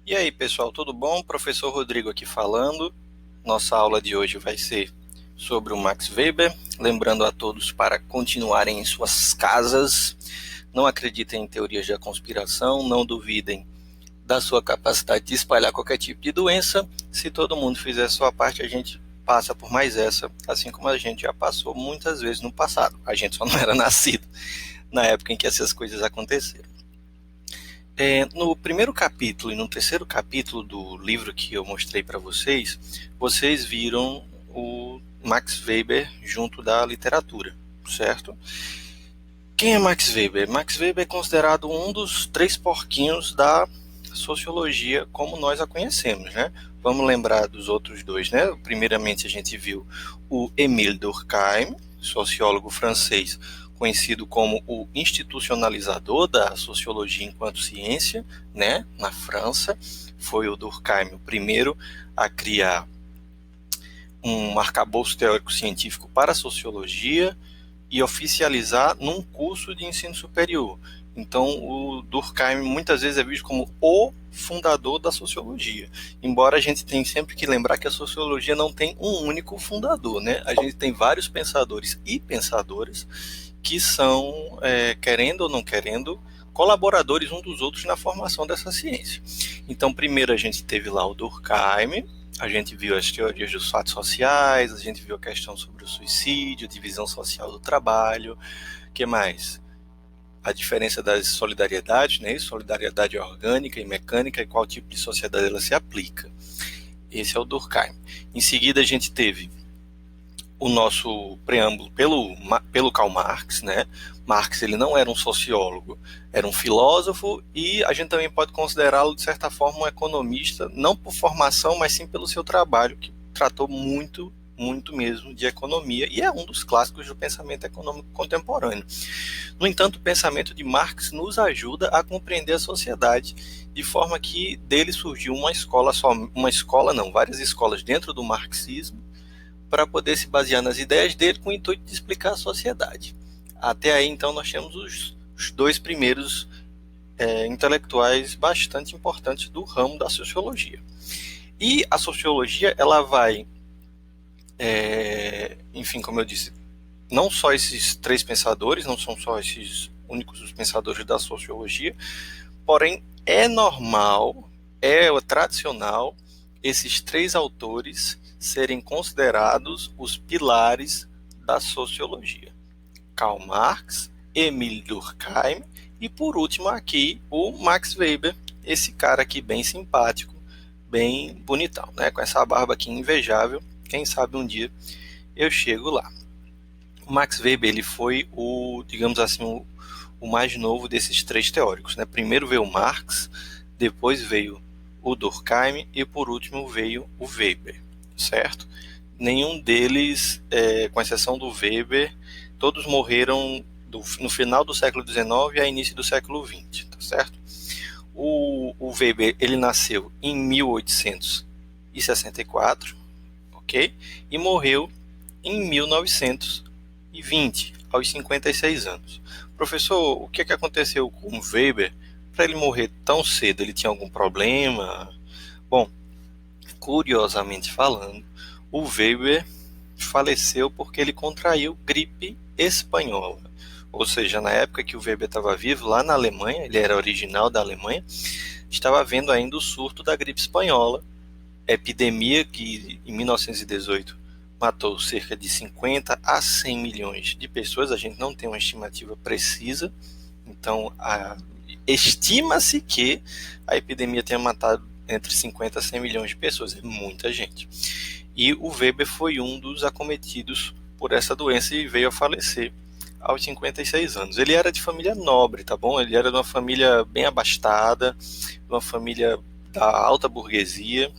E aí, pessoal, tudo bom? Professor Rodrigo aqui falando. Nossa aula de hoje vai ser sobre o Max Weber. Lembrando a todos para continuarem em suas casas. Não acreditem em teorias da conspiração, não duvidem da sua capacidade de espalhar qualquer tipo de doença. Se todo mundo fizer a sua parte, a gente passa por mais essa, assim como a gente já passou muitas vezes no passado. A gente só não era nascido na época em que essas coisas aconteceram. No primeiro capítulo e no terceiro capítulo do livro que eu mostrei para vocês, vocês viram o Max Weber junto da literatura, certo? Quem é Max Weber? Max Weber é considerado um dos três porquinhos da sociologia como nós a conhecemos, né? Vamos lembrar dos outros dois, né? Primeiramente a gente viu o Émile Durkheim, sociólogo francês, conhecido como o institucionalizador da sociologia enquanto ciência, né? Na França, foi o Durkheim o primeiro a criar um arcabouço teórico-científico para a sociologia e oficializar num curso de ensino superior. Então, o Durkheim muitas vezes é visto como o fundador da sociologia. Embora a gente tenha sempre que lembrar que a sociologia não tem um único fundador, né? A gente tem vários pensadores e pensadoras que são, querendo ou não querendo, colaboradores uns dos outros na formação dessa ciência. Então, primeiro a gente teve lá o Durkheim, a gente viu as teorias dos fatos sociais, a gente viu a questão sobre o suicídio, divisão social do trabalho, o que mais? A diferença das solidariedades, né? Solidariedade orgânica e mecânica, e qual tipo de sociedade ela se aplica. Esse é o Durkheim. Em seguida a gente teve o nosso preâmbulo pelo Karl Marx, né? Marx ele não era um sociólogo, era um filósofo e a gente também pode considerá-lo de certa forma um economista, não por formação, mas sim pelo seu trabalho, que tratou muito mesmo de economia e é um dos clássicos do pensamento econômico contemporâneo. No entanto, o pensamento de Marx nos ajuda a compreender a sociedade de forma que dele surgiu várias escolas dentro do marxismo para poder se basear nas ideias dele com o intuito de explicar a sociedade. Até aí, então, nós temos os dois primeiros intelectuais bastante importantes do ramo da sociologia. E a sociologia, ela vai, enfim, como eu disse, não só esses três pensadores, não são só esses únicos os pensadores da sociologia, porém é normal, é tradicional esses três autores serem considerados os pilares da sociologia. Karl Marx, Émile Durkheim e, por último, aqui o Max Weber, esse cara aqui bem simpático, bem bonitão, né? Com essa barba aqui invejável. Quem sabe um dia eu chego lá. O Max Weber ele foi digamos assim, o mais novo desses três teóricos, né? Primeiro veio o Marx, depois veio o Durkheim e por último veio o Weber, certo? Nenhum deles, com exceção do Weber, todos morreram no final do século XIX e a início do século XX, tá certo? O Weber ele nasceu em 1864, ok? E morreu em 1920, aos 56 anos. Professor, o que aconteceu com o Weber para ele morrer tão cedo? Ele tinha algum problema? Bom, curiosamente falando, o Weber faleceu porque ele contraiu gripe espanhola. Ou seja, na época que o Weber estava vivo, lá na Alemanha, ele era original da Alemanha, estava havendo ainda o surto da gripe espanhola, epidemia que em 1918 matou cerca de 50 a 100 milhões de pessoas. A gente não tem uma estimativa precisa, então estima-se que a epidemia tenha matado entre 50 a 100 milhões de pessoas, é muita gente. E o Weber foi um dos acometidos por essa doença e veio a falecer aos 56 anos. Ele era de família nobre, tá bom? Ele era de uma família bem abastada, de uma família da alta burguesia.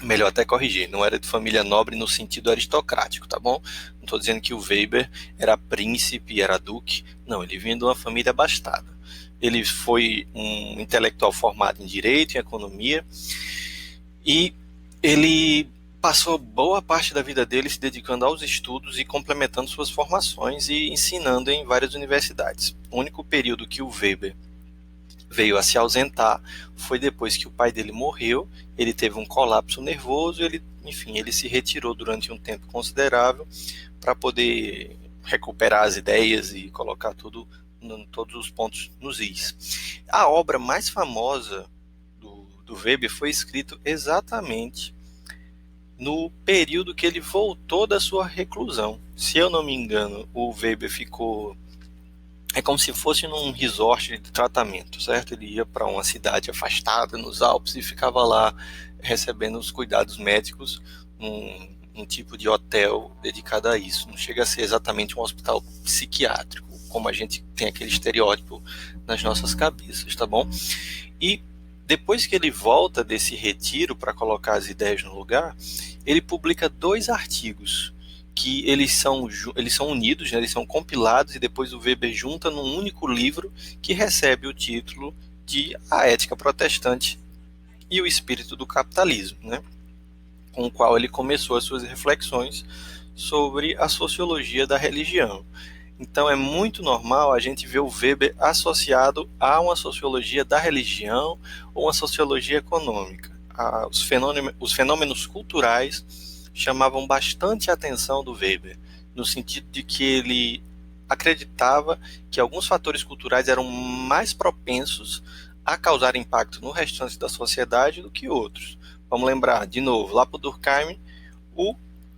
Melhor até corrigir, não era de família nobre no sentido aristocrático, tá bom? Não estou dizendo que o Weber era príncipe, era duque, não, ele vinha de uma família abastada. Ele foi um intelectual formado em direito, em economia, e ele passou boa parte da vida dele se dedicando aos estudos e complementando suas formações e ensinando em várias universidades. O único período que o Weber veio a se ausentar foi depois que o pai dele morreu. Ele teve um colapso nervoso, ele se retirou durante um tempo considerável para poder recuperar as ideias e colocar todos os pontos nos is. A obra mais famosa do Weber foi escrita exatamente no período que ele voltou da sua reclusão. Se eu não me engano, o Weber ficou... É como se fosse num resort de tratamento, certo? Ele ia para uma cidade afastada, nos Alpes, e ficava lá recebendo os cuidados médicos num tipo de hotel dedicado a isso. Não chega a ser exatamente um hospital psiquiátrico, como a gente tem aquele estereótipo nas nossas cabeças, tá bom? E depois que ele volta desse retiro para colocar as ideias no lugar, ele publica 2 artigos que eles são unidos, né, eles são compilados, e depois o Weber junta num único livro que recebe o título de A Ética Protestante e o Espírito do Capitalismo, né, com o qual ele começou as suas reflexões sobre a sociologia da religião. Então é muito normal a gente ver o Weber associado a uma sociologia da religião ou uma sociologia econômica. Os fenômenos culturais chamavam bastante a atenção do Weber, no sentido de que ele acreditava que alguns fatores culturais eram mais propensos a causar impacto no restante da sociedade do que outros. Vamos lembrar, de novo, lá para o Durkheim, o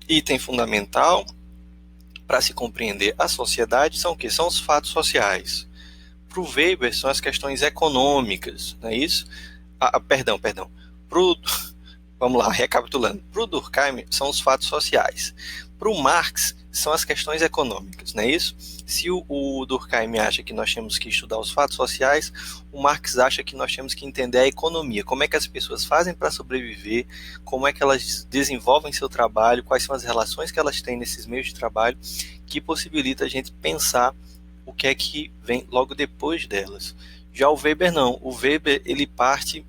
item fundamental para se compreender a sociedade são o quê? São os fatos sociais. Para o Weber, são as questões econômicas, não é isso? Perdão. Vamos lá, recapitulando. Para o Durkheim, são os fatos sociais. Para o Marx, são as questões econômicas, não é isso? Se o Durkheim acha que nós temos que estudar os fatos sociais, o Marx acha que nós temos que entender a economia, como é que as pessoas fazem para sobreviver, como é que elas desenvolvem seu trabalho, quais são as relações que elas têm nesses meios de trabalho, que possibilita a gente pensar o que é que vem logo depois delas. Já o Weber não. O Weber, ele parte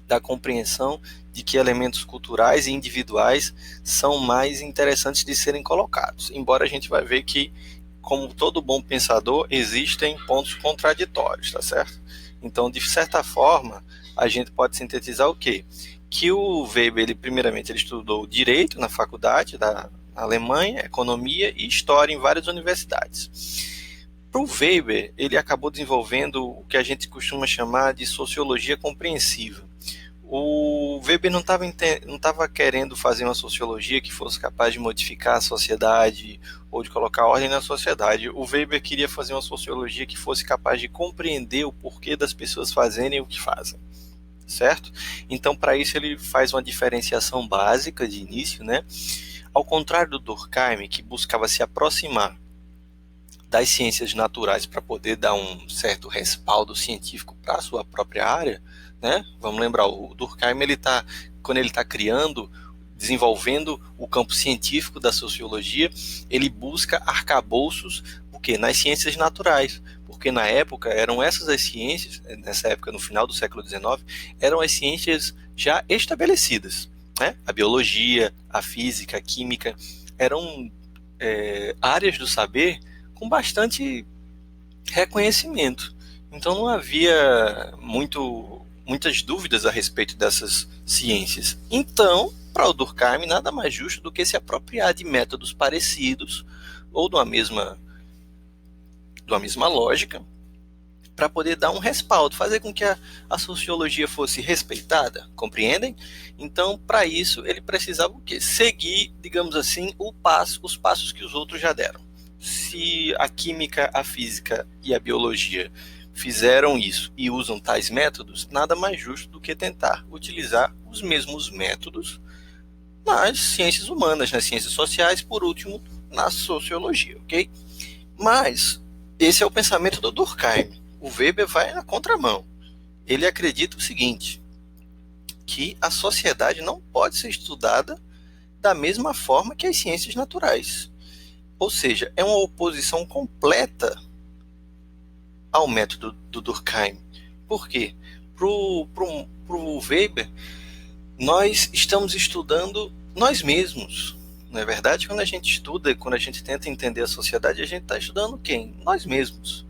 da compreensão de que elementos culturais e individuais são mais interessantes de serem colocados, embora a gente vai ver que, como todo bom pensador, existem pontos contraditórios, tá certo? Então, de certa forma, a gente pode sintetizar o quê? Que o Weber, primeiramente, ele estudou Direito na faculdade da Alemanha, Economia e História em várias universidades. Para o Weber, ele acabou desenvolvendo o que a gente costuma chamar de sociologia compreensiva. O Weber não estava querendo fazer uma sociologia que fosse capaz de modificar a sociedade ou de colocar ordem na sociedade. O Weber queria fazer uma sociologia que fosse capaz de compreender o porquê das pessoas fazerem o que fazem, certo? Então, para isso, ele faz uma diferenciação básica de início, né? Ao contrário do Durkheim, que buscava se aproximar das ciências naturais para poder dar um certo respaldo científico para a sua própria área, né? Vamos lembrar, o Durkheim, quando ele está desenvolvendo o campo científico da sociologia, ele busca arcabouços nas ciências naturais, porque na época eram essas as ciências, nessa época, no final do século XIX, eram as ciências já estabelecidas, né? A biologia, a física, a química, eram áreas do saber com bastante reconhecimento. Então não havia muitas dúvidas a respeito dessas ciências. Então, para o Durkheim, nada mais justo do que se apropriar de métodos parecidos ou de uma mesma lógica para poder dar um respaldo, fazer com que a sociologia fosse respeitada, compreendem? Então, para isso, ele precisava o quê? Seguir, digamos assim, os passos que os outros já deram. Se a química, a física e a biologia fizeram isso e usam tais métodos, nada mais justo do que tentar utilizar os mesmos métodos nas ciências humanas, nas ciências sociais, por último, na sociologia, ok? Mas esse é o pensamento do Durkheim. O Weber vai na contramão. Ele acredita o seguinte, que a sociedade não pode ser estudada da mesma forma que as ciências naturais. Ou seja, é uma oposição completa ao método do Durkheim. Por quê? Pro Weber, nós estamos estudando nós mesmos. Não é verdade? Quando a gente estuda, quando a gente tenta entender a sociedade, a gente está estudando quem? Nós mesmos.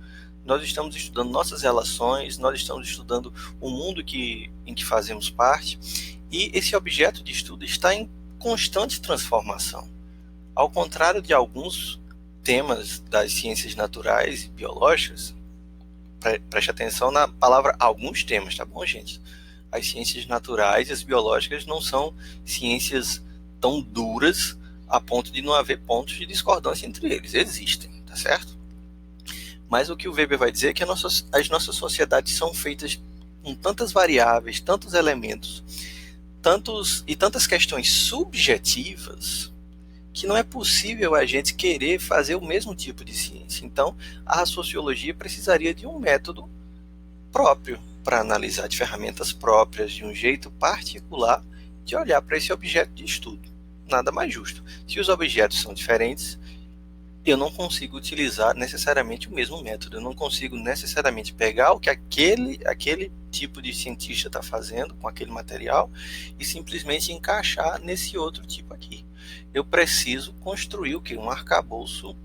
nós estamos estudando nossas relações, nós estamos estudando o mundo em que fazemos parte, e esse objeto de estudo está em constante transformação. Ao contrário de alguns temas das ciências naturais e biológicas, preste atenção na palavra alguns temas, tá bom, gente? As ciências naturais e as biológicas não são ciências tão duras a ponto de não haver pontos de discordância entre eles. Existem, tá certo? Mas o que o Weber vai dizer é que as nossas sociedades são feitas com tantas variáveis, tantos elementos, tantas questões subjetivas, que não é possível a gente querer fazer o mesmo tipo de ciência. Então, a sociologia precisaria de um método próprio para analisar, de ferramentas próprias, de um jeito particular de olhar para esse objeto de estudo. Nada mais justo. Se os objetos são diferentes, eu não consigo utilizar necessariamente o mesmo método. Eu não consigo necessariamente pegar o que aquele tipo de cientista está fazendo com aquele material e simplesmente encaixar nesse outro tipo aqui. Eu preciso construir o que? Um arcabouço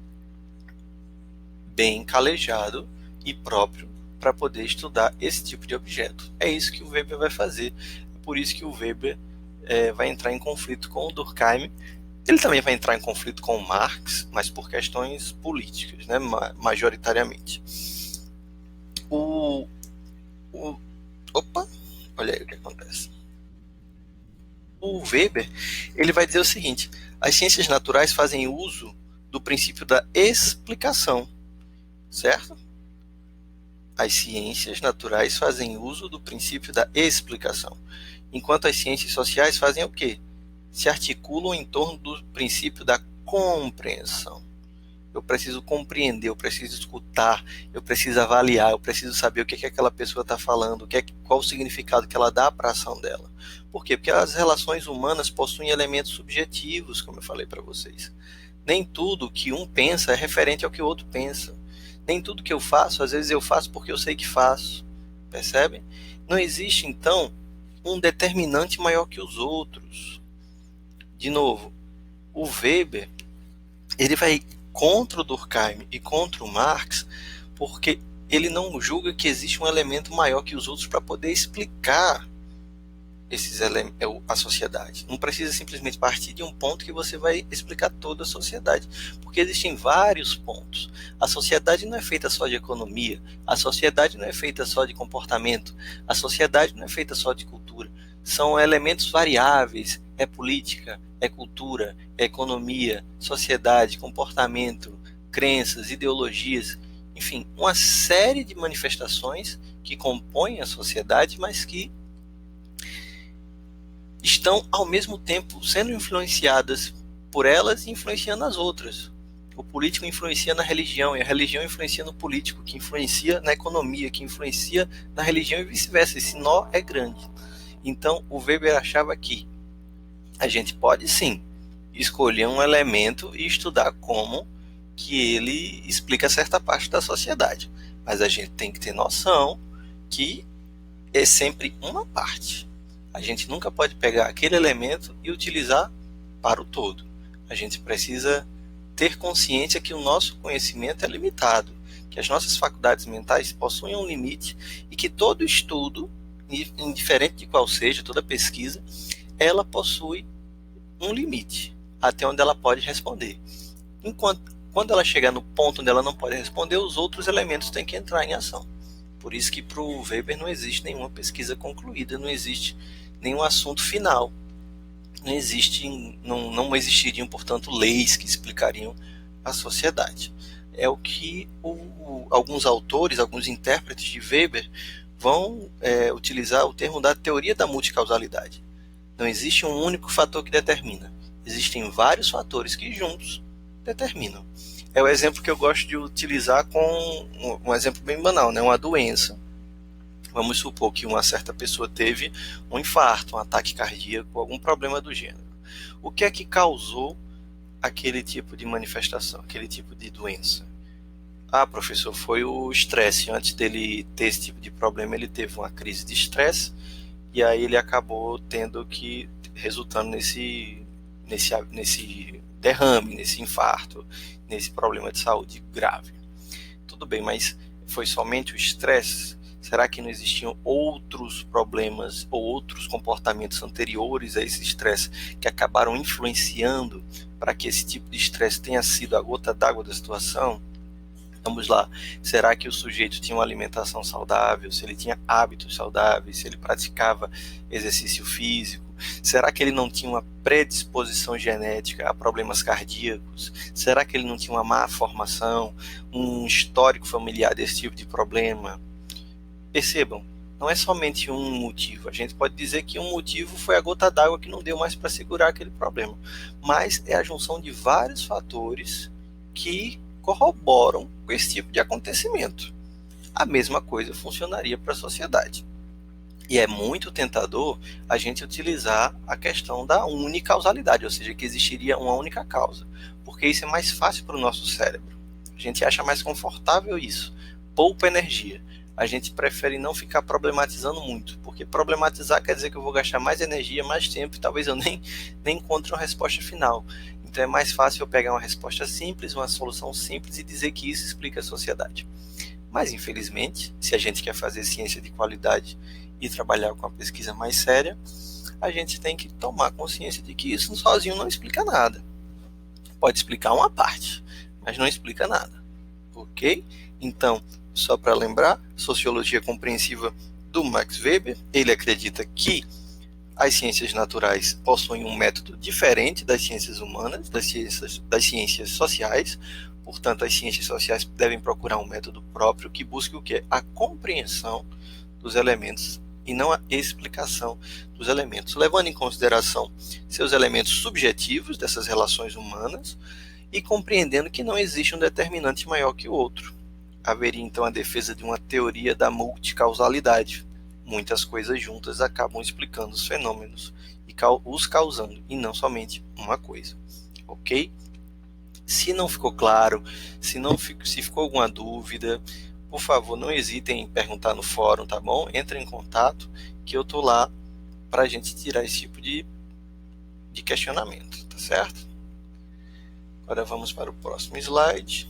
bem calejado e próprio para poder estudar esse tipo de objeto. É isso que o Weber vai fazer. É por isso que o Weber vai entrar em conflito com o Durkheim. Ele também vai entrar em conflito com o Marx, mas por questões políticas, né, majoritariamente. Opa, olha aí o que acontece. O Weber, ele vai dizer o seguinte: as ciências naturais fazem uso do princípio da explicação, certo? As ciências naturais fazem uso do princípio da explicação, enquanto as ciências sociais fazem o quê? Se articulam em torno do princípio da compreensão. Eu preciso compreender, eu preciso escutar, eu preciso avaliar, eu preciso saber o que aquela pessoa está falando, qual o significado que ela dá para a ação dela. Por quê? Porque as relações humanas possuem elementos subjetivos, como eu falei para vocês. Nem tudo que um pensa é referente ao que o outro pensa. Nem tudo que eu faço, às vezes eu faço porque eu sei que faço. Percebem? Não existe, então, um determinante maior que os outros. De novo, o Weber, ele vai contra o Durkheim e contra o Marx, porque ele não julga que existe um elemento maior que os outros para poder explicar a sociedade. Não precisa simplesmente partir de um ponto que você vai explicar toda a sociedade, porque existem vários pontos. A sociedade não é feita só de economia, a sociedade não é feita só de comportamento, a sociedade não é feita só de cultura. São elementos variáveis, é política, é cultura, é economia, sociedade, comportamento, crenças, ideologias, enfim, uma série de manifestações que compõem a sociedade, mas que estão ao mesmo tempo sendo influenciadas por elas e influenciando as outras. O político influencia na religião, e a religião influencia no político, que influencia na economia, que influencia na religião e vice-versa. Esse nó é grande. Então, o Weber achava que a gente pode sim escolher um elemento e estudar como que ele explica certa parte da sociedade, mas a gente tem que ter noção que é sempre uma parte. A gente nunca pode pegar aquele elemento e utilizar para o todo. A gente precisa ter consciência que o nosso conhecimento é limitado, que as nossas faculdades mentais possuem um limite e que todo estudo, indiferente de qual seja, toda pesquisa, ela possui um limite até onde ela pode responder. Quando ela chegar no ponto onde ela não pode responder, os outros elementos têm que entrar em ação. Por isso que para o Weber não existe nenhuma pesquisa concluída, não existe nenhum assunto final. Não existiriam, portanto, leis que explicariam a sociedade. É o que alguns autores, alguns intérpretes de Weber vão utilizar o termo da teoria da multicausalidade. Não existe um único fator que determina. Existem vários fatores que juntos determinam. É o exemplo que eu gosto de utilizar com um exemplo bem banal, né? Uma doença. Vamos supor que uma certa pessoa teve um infarto, um ataque cardíaco, algum problema do gênero. O que é que causou aquele tipo de manifestação, aquele tipo de doença? Ah, professor, foi o estresse. Antes dele ter esse tipo de problema, ele teve uma crise de estresse e aí ele acabou resultando nesse derrame, nesse infarto, nesse problema de saúde grave. Tudo bem, mas foi somente o estresse? Será que não existiam outros problemas ou outros comportamentos anteriores a esse estresse que acabaram influenciando para que esse tipo de estresse tenha sido a gota d'água da situação? Vamos lá, será que o sujeito tinha uma alimentação saudável, se ele tinha hábitos saudáveis, se ele praticava exercício físico? Será que ele não tinha uma predisposição genética a problemas cardíacos? Será que ele não tinha uma má formação, um histórico familiar desse tipo de problema? Percebam, não é somente um motivo. A gente pode dizer que um motivo foi a gota d'água que não deu mais para segurar aquele problema, mas é a junção de vários fatores que corroboram com esse tipo de acontecimento. A mesma coisa funcionaria para a sociedade. E é muito tentador a gente utilizar a questão da unicausalidade, ou seja, que existiria uma única causa, porque isso é mais fácil para o nosso cérebro. A gente acha mais confortável isso, poupa energia. A gente prefere não ficar problematizando muito, porque problematizar quer dizer que eu vou gastar mais energia, mais tempo, e talvez eu nem encontre uma resposta final. Então é mais fácil eu pegar uma resposta simples, uma solução simples e dizer que isso explica a sociedade. Mas, infelizmente, se a gente quer fazer ciência de qualidade e trabalhar com a pesquisa mais séria, a gente tem que tomar consciência de que isso sozinho não explica nada. Pode explicar uma parte, mas não explica nada. Ok? Então, só para lembrar, Sociologia Compreensiva do Max Weber, ele acredita que as ciências naturais possuem um método diferente das ciências humanas, das ciências sociais. Portanto, as ciências sociais devem procurar um método próprio que busque o quê? A compreensão dos elementos e não a explicação dos elementos, levando em consideração seus elementos subjetivos dessas relações humanas e compreendendo que não existe um determinante maior que o outro. Haveria então a defesa de uma teoria da multicausalidade. Muitas coisas juntas acabam explicando os fenômenos e os causando, e não somente uma coisa. Ok? Se não ficou claro, se ficou alguma dúvida, por favor, não hesitem em perguntar no fórum, tá bom? Entre em contato, que eu estou lá para a gente tirar esse tipo de questionamento, tá certo? Agora vamos para o próximo slide.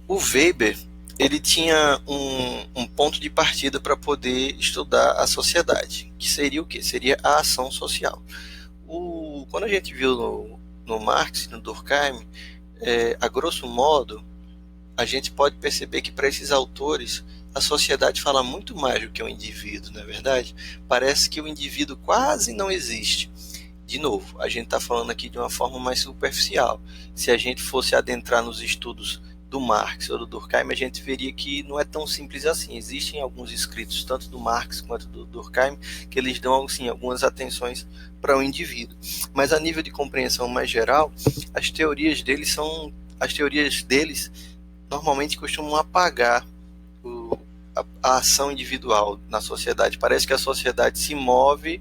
O Weber, ele tinha um ponto de partida para poder estudar a sociedade, que seria o quê? Seria a ação social. Quando a gente viu no Marx e no Durkheim, a grosso modo, a gente pode perceber que para esses autores a sociedade fala muito mais do que o indivíduo, não é verdade? Parece que o indivíduo quase não existe. De novo, a gente está falando aqui de uma forma mais superficial. Se a gente fosse adentrar nos estudos do Marx ou do Durkheim, a gente veria que não é tão simples assim. Existem alguns escritos, tanto do Marx quanto do Durkheim, que eles dão assim, algumas atenções para o indivíduo. Mas a nível de compreensão mais geral, as teorias deles normalmente costumam apagar a ação individual na sociedade. Parece que a sociedade se move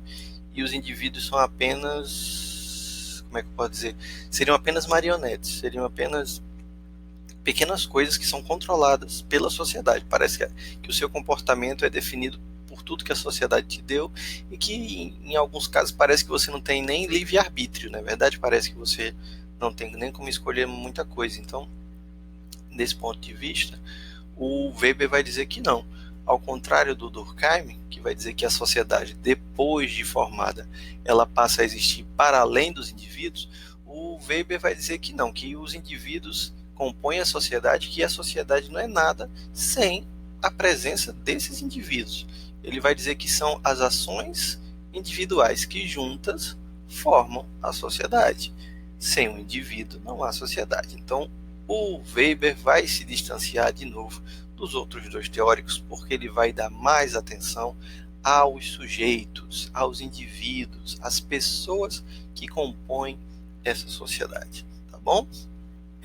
e os indivíduos são apenas, como é que eu posso dizer? Seriam apenas marionetes, seriam apenas pequenas coisas que são controladas pela sociedade. Parece que o seu comportamento é definido por tudo que a sociedade te deu e que, em alguns casos, parece que você não tem nem livre-arbítrio, não é verdade? Parece que você não tem nem como escolher muita coisa. Então, desse ponto de vista, o Weber vai dizer que não. Ao contrário do Durkheim, que vai dizer que a sociedade, depois de formada, ela passa a existir para além dos indivíduos, o Weber vai dizer que não, que os indivíduos compõem a sociedade, que a sociedade não é nada sem a presença desses indivíduos. Ele vai dizer que são as ações individuais que juntas formam a sociedade. Sem o indivíduo não há sociedade. Então, o Weber vai se distanciar de novo dos outros dois teóricos, porque ele vai dar mais atenção aos sujeitos, aos indivíduos, às pessoas que compõem essa sociedade, tá bom?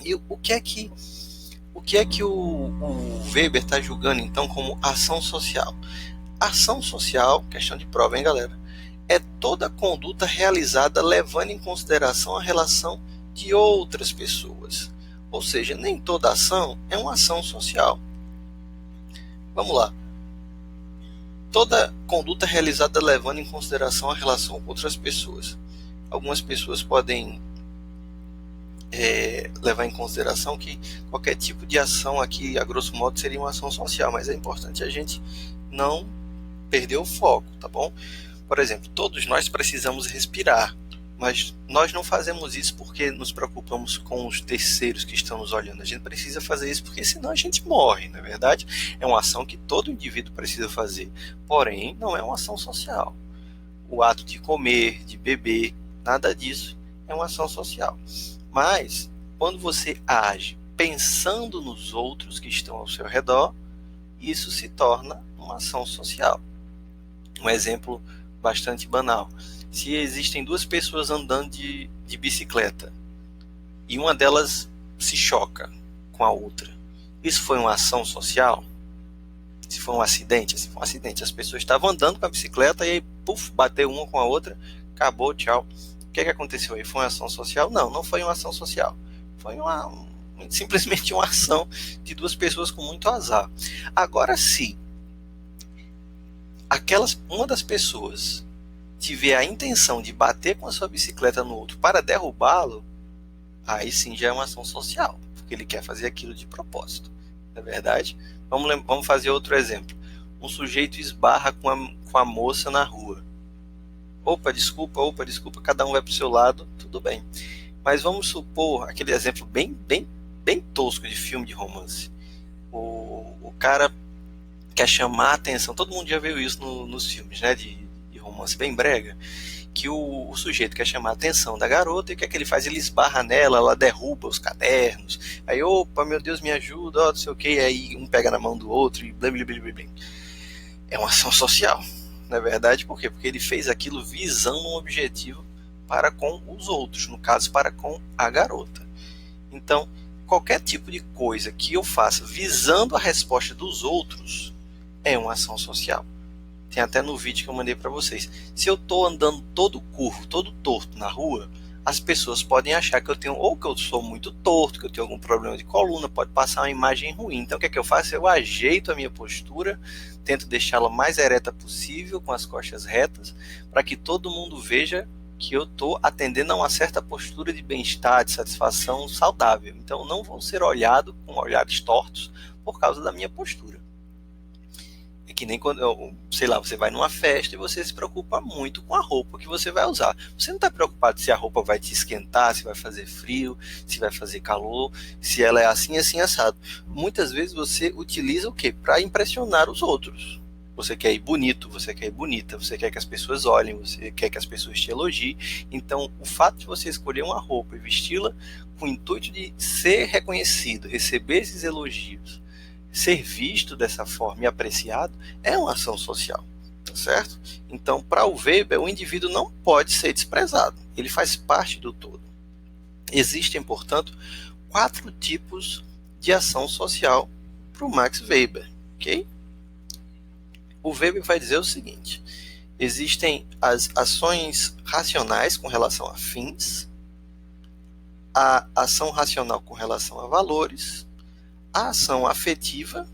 E o que é que o Weber está julgando então como ação social? Ação social, questão de prova, hein, galera? É toda conduta realizada levando em consideração a relação de outras pessoas. Ou seja, nem toda ação é uma ação social. Vamos lá. Toda conduta realizada levando em consideração a relação com outras pessoas. Algumas pessoas podem levar em consideração que qualquer tipo de ação aqui, a grosso modo, seria uma ação social, mas é importante a gente não perder o foco, tá bom? Por exemplo, todos nós precisamos respirar, mas nós não fazemos isso porque nos preocupamos com os terceiros que estão nos olhando. A gente precisa fazer isso porque senão a gente morre, não é verdade? É uma ação que todo indivíduo precisa fazer, porém não é uma ação social. O ato de comer, de beber, nada disso é uma ação social. Mas quando você age pensando nos outros que estão ao seu redor, isso se torna uma ação social. Um exemplo bastante banal. Se existem duas pessoas andando de bicicleta e uma delas se choca com a outra, isso foi uma ação social? Se foi um acidente? Se foi um acidente, as pessoas estavam andando com a bicicleta e aí, puf, bateu uma com a outra, acabou, tchau. O que aconteceu aí? Foi uma ação social? Não, não foi uma ação social. Foi simplesmente uma ação de duas pessoas com muito azar. Agora, se uma das pessoas tiver a intenção de bater com a sua bicicleta no outro para derrubá-lo, aí sim já é uma ação social, porque ele quer fazer aquilo de propósito, não é verdade? Vamos fazer outro exemplo. Um sujeito esbarra com a moça na rua. Opa, desculpa, cada um vai para o seu lado, tudo bem. Mas vamos supor aquele exemplo bem tosco de filme de romance. O cara quer chamar a atenção, todo mundo já viu isso nos filmes, né, de romance bem brega, que o sujeito quer chamar a atenção da garota e o que é que ele faz? Ele esbarra nela, ela derruba os cadernos, aí, opa, meu Deus, me ajuda, ó, não sei o que, aí um pega na mão do outro e blá, blá, blá, blá, blá. É uma ação social, não é verdade? Por quê? Porque ele fez aquilo visando um objetivo para com os outros, no caso, para com a garota. Então, qualquer tipo de coisa que eu faça visando a resposta dos outros é uma ação social. Tem até no vídeo que eu mandei para vocês. Se eu estou andando todo curvo, todo torto na rua, as pessoas podem achar que eu tenho, ou que eu sou muito torto, que eu tenho algum problema de coluna, pode passar uma imagem ruim. Então o que é que eu faço? Eu ajeito a minha postura, tento deixá-la mais ereta possível, com as costas retas, para que todo mundo veja que eu estou atendendo a uma certa postura de bem-estar, de satisfação saudável. Então não vou ser olhado com olhares tortos por causa da minha postura. É que nem quando, sei lá, você vai numa festa e você se preocupa muito com a roupa que você vai usar. Você não está preocupado se a roupa vai te esquentar, se vai fazer frio, se vai fazer calor, se ela é assim, assim, assado. Muitas vezes você utiliza o quê? Para impressionar os outros. Você quer ir bonito, você quer ir bonita, você quer que as pessoas olhem, você quer que as pessoas te elogiem. Então, o fato de você escolher uma roupa e vesti-la com o intuito de ser reconhecido, receber esses elogios, ser visto dessa forma e apreciado, é uma ação social, tá certo? Então, para o Weber, o indivíduo não pode ser desprezado, ele faz parte do todo. Existem, portanto, 4 tipos de ação social para o Max Weber, ok? O Weber vai dizer o seguinte: existem as ações racionais com relação a fins, a ação racional com relação a valores, a ação afetiva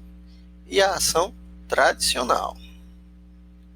e a ação tradicional.